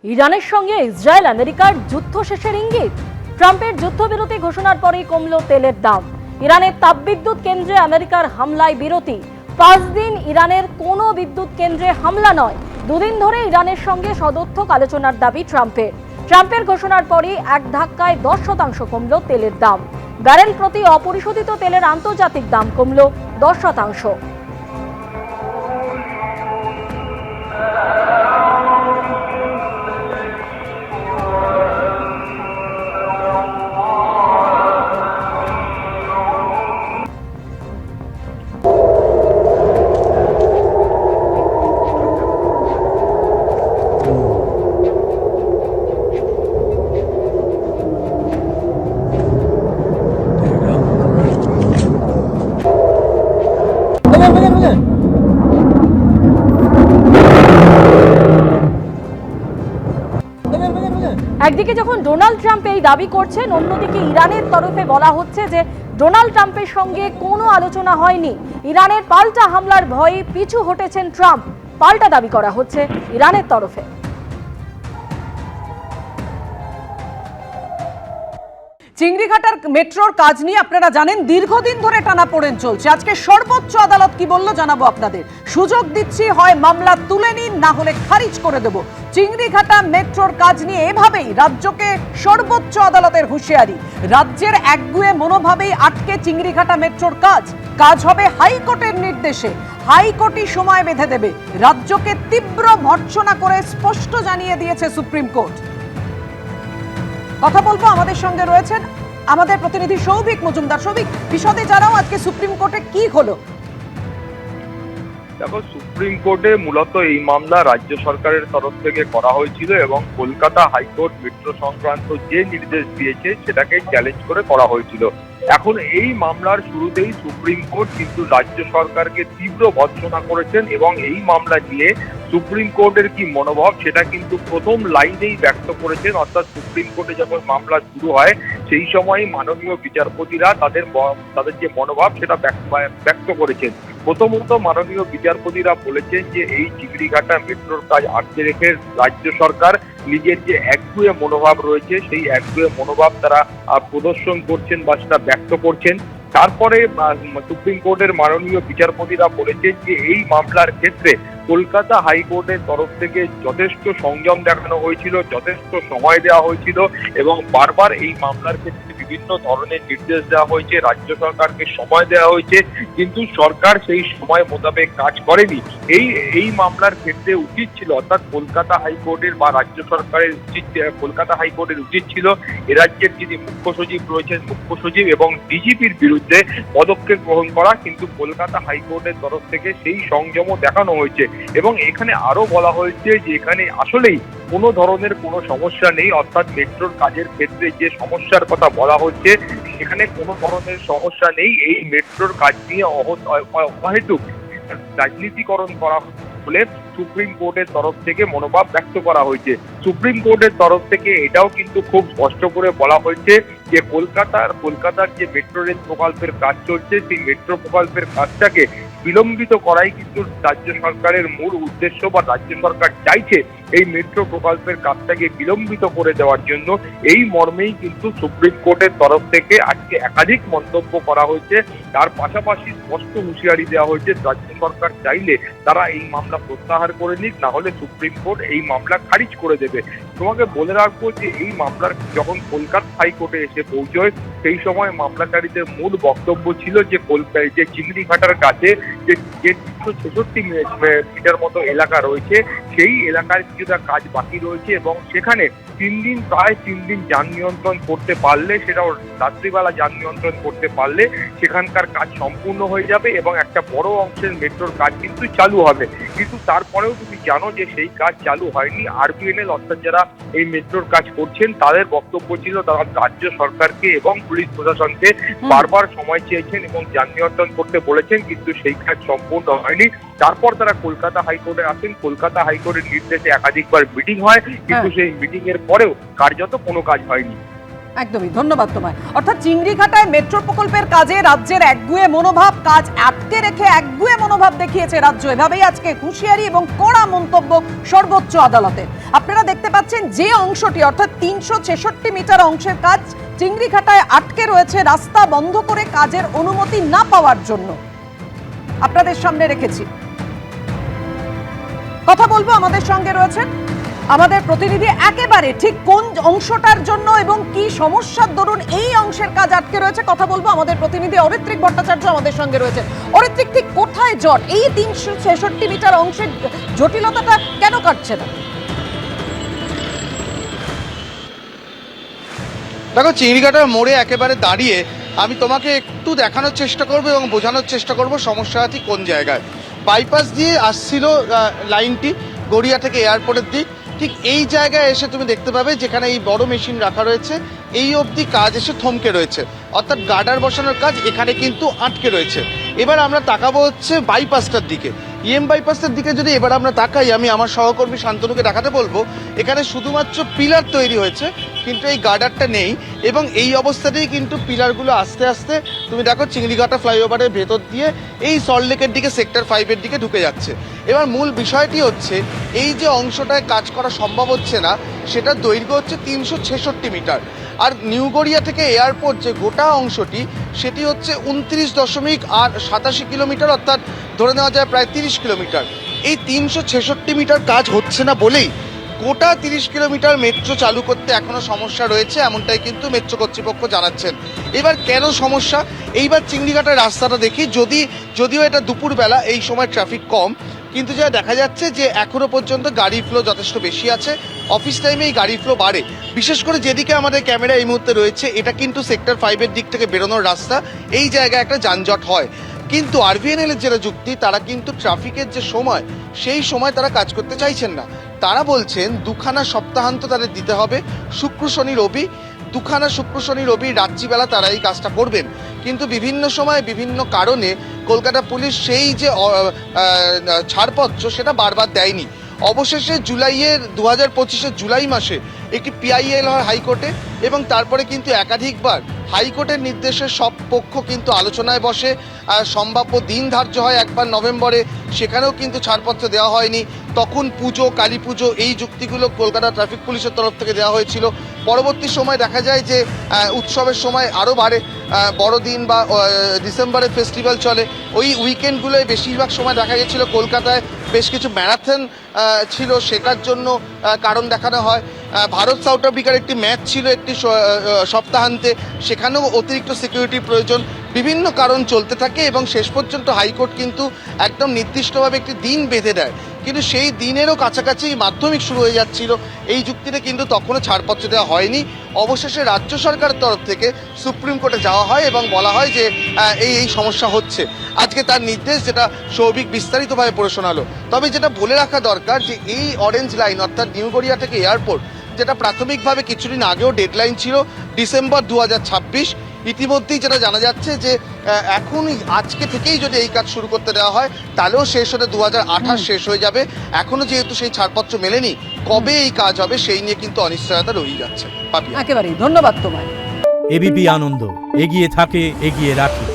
ইরানের সঙ্গে ইসরায়েল আমেরিকার যুদ্ধ শেষের ইঙ্গিত। ট্রাম্পের যুদ্ধবিরতি ঘোষণার পরেই কমল তেলের দাম। ইরানের তাপবিদ্যুৎ কেন্দ্রে আমেরিকার হামলায় বিরতি। 5 দিন ইরানের কোনো বিদ্যুৎ কেন্দ্রে হামলা নয়। 2 দিন ধরে ইরানের সঙ্গে সদর্থক আলোচনার দাবি ট্রাম্পের ঘোষণার পরই এক ধাক্কায় 10% কমল তেলের দাম। ব্যারেল প্রতি অপরিশোধিত তেলের আন্তর্জাতিক দাম কমল 10%। একদিকে যখন ডোনাল্ড ট্রাম্প এই দাবি করছেন, অন্যদিকে ইরানের তরফে বলা হচ্ছে যে ডোনাল্ড ট্রাম্পের সঙ্গে কোনো আলোচনা হয়নি। ইরানের পাল্টা হামলার ভয়ে পিছু হটেছেন ট্রাম্প, পাল্টা দাবি করা হচ্ছে ইরানের তরফে। চিংড়িঘাটার মেট্রোর কাজ নিয়ে আপনারা জানেন দীর্ঘদিন ধরে টানাপোড়েন চলছে। আজকে সর্বোচ্চ আদালত কি বলল জানাবো আপনাদের। সুযোগ দিচ্ছি, হয় মামলা তুলে নিন, না হলে খারিজ করে দেব। চিংড়িঘাটা মেট্রোর কাজ নিয়ে এভাবেই রাজ্যকে সর্বোচ্চ আদালতের হুঁশিয়ারি। রাজ্যের একগুঁয়ে মনোভাবেই আটকে চিংড়িঘাটা মেট্রোর কাজ হবে হাইকোর্টের নির্দেশে। হাইকোর্টই সময় বেঁধে দেবে। রাজ্যকে তীব্র ভর্ৎসনা করে স্পষ্ট জানিয়ে দিয়েছে সুপ্রিম কোর্ট। কথা বলবো, আমাদের সঙ্গে রয়েছেন আমাদের প্রতিনিধি সৌভিক মজুমদার। সৌভিক, বিশদে জানাও আজকে সুপ্রিম কোর্টে কি হলো। দেখো, সুপ্রিম কোর্টে মূলত এই মামলা রাজ্য সরকারের তরফ থেকে করা হয়েছিল এবং কলকাতা হাইকোর্ট মেট্রো সংক্রান্ত যে নির্দেশ দিয়েছে সেটাকে চ্যালেঞ্জ করে করা হয়েছিল। এখন এই মামলার শুরুতেই সুপ্রিম কোর্ট কিন্তু রাজ্য সরকারকে তীব্র ভর্ৎসনা করেছেন এবং এই মামলা নিয়ে সুপ্রিম কোর্টের কি মনোভাব সেটা কিন্তু প্রথম লাইনেই ব্যক্ত করেছেন। অর্থাৎ সুপ্রিম কোর্টে যখন মামলা শুরু হয় সেই সময় মাননীয় বিচারপতিরা তাদের যে মনোভাব সেটা ব্যক্ত করেছেন। প্রথমত মাননীয় বিচারপতিরা বলেছেন যে এই চিংড়িঘাটা মেট্রোর কাজ আটকে রেখে রাজ্য সরকার নিজের যে একগুঁয়ে মনোভাব রয়েছে সেই একগুঁয়ে মনোভাব তারা প্রদর্শন করছেন বা সেটা ব্যক্ত করছেন। তারপরে সুপ্রিম কোর্টের মাননীয় বিচারপতিরা বলেছেন যে এই মামলার ক্ষেত্রে কলকাতা হাইকোর্টের তরফ থেকে যথেষ্ট সংযম দেখানো হয়েছিল, যথেষ্ট সময় দেওয়া হয়েছিল এবং বারবার এই মামলার ক্ষেত্রে বিভিন্ন ধরনের নির্দেশ দেওয়া হয়েছে, রাজ্য সরকারকে সময় দেওয়া হয়েছে, কিন্তু সরকার সেই সময় মোতাবেক কাজ করেনি। এই মামলার ক্ষেত্রে উচিত ছিল, অর্থাৎ কলকাতা হাইকোর্টের বা রাজ্য সরকারের কলকাতা হাইকোর্টের উচিত ছিল এ রাজ্যের যিনি মুখ্য সচিব রয়েছেন, মুখ্য সচিব এবং ডিজিপির বিরুদ্ধে পদক্ষেপ গ্রহণ করা, কিন্তু কলকাতা হাইকোর্টের তরফ থেকে সেই সংযমও দেখানো হয়েছে। এবং এখানে আরো বলা হয়েছে যে এখানে আসলেই কোনো ধরনের কোনো সমস্যা নেই, অর্থাৎ মেট্রোর কাজের ক্ষেত্রে যে সমস্যার কথা বলা হচ্ছে সেখানে কোনো ধরনের সমস্যা নেই। এই মেট্রোর কাজ নিয়ে অহেতুক রাজনীতিকরণ করা বলে সুপ্রিম কোর্টের তরফ থেকে মনোভাব ব্যক্ত করা হয়েছে। সুপ্রিম কোর্টের তরফ থেকে এটাও কিন্তু খুব স্পষ্ট করে বলা হয়েছে যে কলকাতার যে মেট্রো রেল প্রকল্পের কাজ চলছে সেই মেট্রো প্রকল্পের কাজটাকে বিলম্বিত করাই কিন্তু রাজ্য সরকারের মূল উদ্দেশ্য, বা রাজ্য সরকার চাইছে এই মেট্রো প্রকল্পের কাজটাকে বিলম্বিত করে দেওয়ার জন্য। এই মর্মেই কিন্তু সুপ্রিম কোর্টের তরফ থেকে আজকে একাধিক মন্তব্য করা হয়েছে। তার পাশাপাশি স্পষ্ট হুঁশিয়ারি দেওয়া হয়েছে রাজ্য সরকার চাইলে তারা এই মামলা প্রত্যাহার করে নিক, না হলে সুপ্রিম কোর্ট এই মামলা খারিজ করে দেবে। তোমাকে বলে রাখবো যে এই মামলার যখন কলকাতা হাইকোর্টে এসে পৌঁছয় সেই সময় মামলাকারীদের মূল বক্তব্য ছিল যে চিংড়িঘাটার কাছে যে 366 মিটার মতো এলাকা রয়েছে সেই এলাকায় কিছুটা কাজ বাকি রয়েছে এবং সেখানে প্রায় 3 দিন যান নিয়ন্ত্রণ করতে পারলে, সেটাও রাত্রিবেলা যান নিয়ন্ত্রণ করতে পারলে সেখানকার কাজ সম্পূর্ণ হয়ে যাবে এবং একটা বড় অংশের মেট্রোর কাজ কিন্তু চালু হবে। কিন্তু তারপরেও তুমি জানো যে সেই কাজ চালু হয়নি। আরবিএনএল অর্থাৎ যারা এই মেট্রোর কাজ করছেন তাদের বক্তব্য ছিল তারা রাজ্য সরকারকে এবং পুলিশ প্রশাসনকে বারবার সময় চেয়েছেন এবং যান নিয়ন্ত্রণ করতে বলেছেন, কিন্তু সেই কাজ সম্পূর্ণ হয়নি। তারপর তারা কলকাতা হাইকোর্টে আসেন। কলকাতা হাইকোর্টের নির্দেশে একাধিকবার মিটিং হয়, কিন্তু সেই মিটিং এর পরেও কার্যত কোনো কাজ হয়নি। একদমই, ধন্যবাদ তোমায়। অর্থাৎ চিংড়িঘাটায় মেট্রো প্রকল্পের কাজে রাজ্যের একগুঁয়ে মনোভাব, কাজ আটকে রেখে একগুঁয়ে মনোভাব দেখিয়েছে রাজ্য। এভাবেই আজকে হুঁশিয়ারি এবং কড়া মন্তব্য সর্বোচ্চ আদালতে। আপনারা দেখতে পাচ্ছেন যে অংশটি অর্থাৎ 366 মিটার অংশের কাজ চিংড়িঘাটায় আটকে রয়েছে রাস্তা বন্ধ করে কাজের অনুমতি না পাওয়ার জন্য। আপনাদের সামনে রেখেছি, কথা বলবো। আমাদের সঙ্গে রয়েছেন আমাদের প্রতিনিধি, একেবারে ঠিক কোন অংশটার জন্য এবং কি সমস্যার দরুন এই অংশের কাজ আটকে রয়েছে কথা বলবো। আমাদের প্রতিনিধি অরিত্রিক ভট্টাচার্য আমাদের সঙ্গে রয়েছে। অরিত্রিক, ঠিক কোথায় জট? এই 366 মিটার অংশের জটিলতাটা কেন কাটছে না? দেখো, চিংড়িঘাটার মোড়ে একেবারে দাঁড়িয়ে আমি তোমাকে একটু দেখানোর চেষ্টা করবো এবং বোঝানোর চেষ্টা করব সমস্যাটা ঠিক কোন জায়গায়। বাইপাস দিয়ে আসছিল লাইনটি গড়িয়া থেকে এয়ারপোর্টের দিক, ঠিক এই জায়গায় এসে তুমি দেখতে পাবে যেখানে এই বড় মেশিন রাখা রয়েছে এই অবধি কাজ এসে থমকে রয়েছে, অর্থাৎ গার্ডার বসানোর কাজ এখানে কিন্তু আটকে রয়েছে। এবার আমরা তাকাবো হচ্ছে বাইপাসটার দিকে, বাইপাসের দিকে যদি এবার আমরা তাকাই, আমি আমার সহকর্মী শান্তনুকে দেখাতে বলবো এখানে শুধুমাত্র পিলার তৈরি হয়েছে কিন্তু এই গার্ডারটা নেই, এবং এই অবস্থাতেই কিন্তু পিলারগুলো আস্তে আস্তে তুমি দেখো চিংড়িঘাটা ফ্লাইওভারের ভেতর দিয়ে এই সল্টলেকের দিকে সেক্টর 5-এর দিকে ঢুকে যাচ্ছে। এবার মূল বিষয়টি হচ্ছে এই যে অংশটায় কাজ করা সম্ভব হচ্ছে না সেটার দৈর্ঘ্য হচ্ছে 366 মিটার, আর নিউ গড়িয়া থেকে এয়ারপোর্ট যে গোটা অংশটি সেটি হচ্ছে 29.87 কিলোমিটার, অর্থাৎ ধরে নেওয়া যায় প্রায় 30 কিলোমিটার। এই 366 মিটার কাজ হচ্ছে না বলেই গোটা 30 কিলোমিটার মেট্রো চালু করতে এখনো সমস্যা রয়েছে, এমনটাই কিন্তু মেট্রো কর্তৃপক্ষ জানাচ্ছেন। এবার কেন সমস্যা? এইবার চিংড়িঘাটার রাস্তাটা দেখি, যদিও এটা দুপুরবেলা এই সময় ট্রাফিক কম, কিন্তু যা দেখা যাচ্ছে যে এখনো পর্যন্ত গাড়ি ফ্লো যথেষ্ট বেশি আছে। অফিস টাইমে এই গাড়ি ফ্লো বাড়ে, বিশেষ করে যেদিকে আমাদের ক্যামেরা এই মুহূর্তে রয়েছে এটা কিন্তু সেক্টর 5-এর দিক থেকে বেরোনোর রাস্তা, এই জায়গায় একটা যানজট হয়। কিন্তু আরভিএনএল এর যেটা যুক্তি, তারা কিন্তু ট্রাফিকের যে সময় সেই সময় তারা কাজ করতে চাইছেন না। তারা বলছেন দুখানা সপ্তাহান্ত তাদের দিতে হবে, শুক্র শনি রবি, দুখানা শুক্র শনি রবি রাত্রিবেলা তারা এই কাজটা করবেন। কিন্তু বিভিন্ন সময় বিভিন্ন কারণে কলকাতা পুলিশ সেই যে ছাড়পত্র সেটা বারবার দেয়নি। অবশেষে 2025 জুলাই মাসে একটি পিআইএল হয় হাইকোর্টে, এবং তারপরে কিন্তু একাধিকবার হাইকোর্টের নির্দেশে সব পক্ষ কিন্তু আলোচনায় বসে। সম্ভাব্য দিন ধার্য হয় একবার নভেম্বরে, সেখানেও কিন্তু ছাড়পত্র দেওয়া হয়নি। তখন পুজো, কালী পুজো, এই যুক্তিগুলো কলকাতা ট্রাফিক পুলিশের তরফ থেকে দেওয়া হয়েছিল। পরবর্তী সময় দেখা যায় যে উৎসবের সময় আরও বাড়ে, বড়দিন বা ডিসেম্বরে ফেস্টিভ্যাল চলে, ওই উইকেন্ডগুলোয় বেশিরভাগ সময় দেখা গেছিলো কলকাতায় বেশ কিছু ম্যারাথন ছিল, সেটার জন্য কারণ দেখানো হয়। ভারত সাউথ আফ্রিকার একটি ম্যাচ ছিল একটি সপ্তাহান্তে, সেখানেও অতিরিক্ত সিকিউরিটির প্রয়োজন। বিভিন্ন কারণ চলতে থাকে এবং শেষ পর্যন্ত হাইকোর্ট কিন্তু একদম নির্দিষ্টভাবে একটি দিন বেঁধে দেয়, কিন্তু সেই দিনেরও কাছাকাছি মাধ্যমিক শুরু হয়ে যাচ্ছিল। এই যুক্তিতে কিন্তু তখনও ছাড়পত্র দেওয়া হয়নি। অবশেষে রাজ্য সরকারের তরফ থেকে সুপ্রিম কোর্টে যাওয়া হয় এবং বলা হয় যে এই সমস্যা হচ্ছে। আজকে তার নির্দেশ, যেটা সৌভিক বিস্তারিতভাবে পড়ে শোনালো। তবে যেটা বলে রাখা দরকার যে এই অরেঞ্জ লাইন অর্থাৎ নিউ গড়িয়া থেকে এয়ারপোর্ট, যেটা প্রাথমিকভাবে কিছুদিন আগেও ডেডলাইন ছিল ডিসেম্বর 2026, ইতিমধ্যেই যেটা জানা যাচ্ছে যে এখন আজকে থেকেই যদি এই কাজ শুরু করতে দেওয়া হয় তাহলেও শেষ হতে 2028 শেষ হয়ে যাবে। এখনো যেহেতু সেই ছাড়পত্র মেলেনি, কবে এই কাজ হবে সেই নিয়ে কিন্তু অনিশ্চয়তা রয়ে যাচ্ছে। একেবারেই, ধন্যবাদ তোমায়। এবিপি আনন্দ, এগিয়ে থাকে, এগিয়ে রাখে।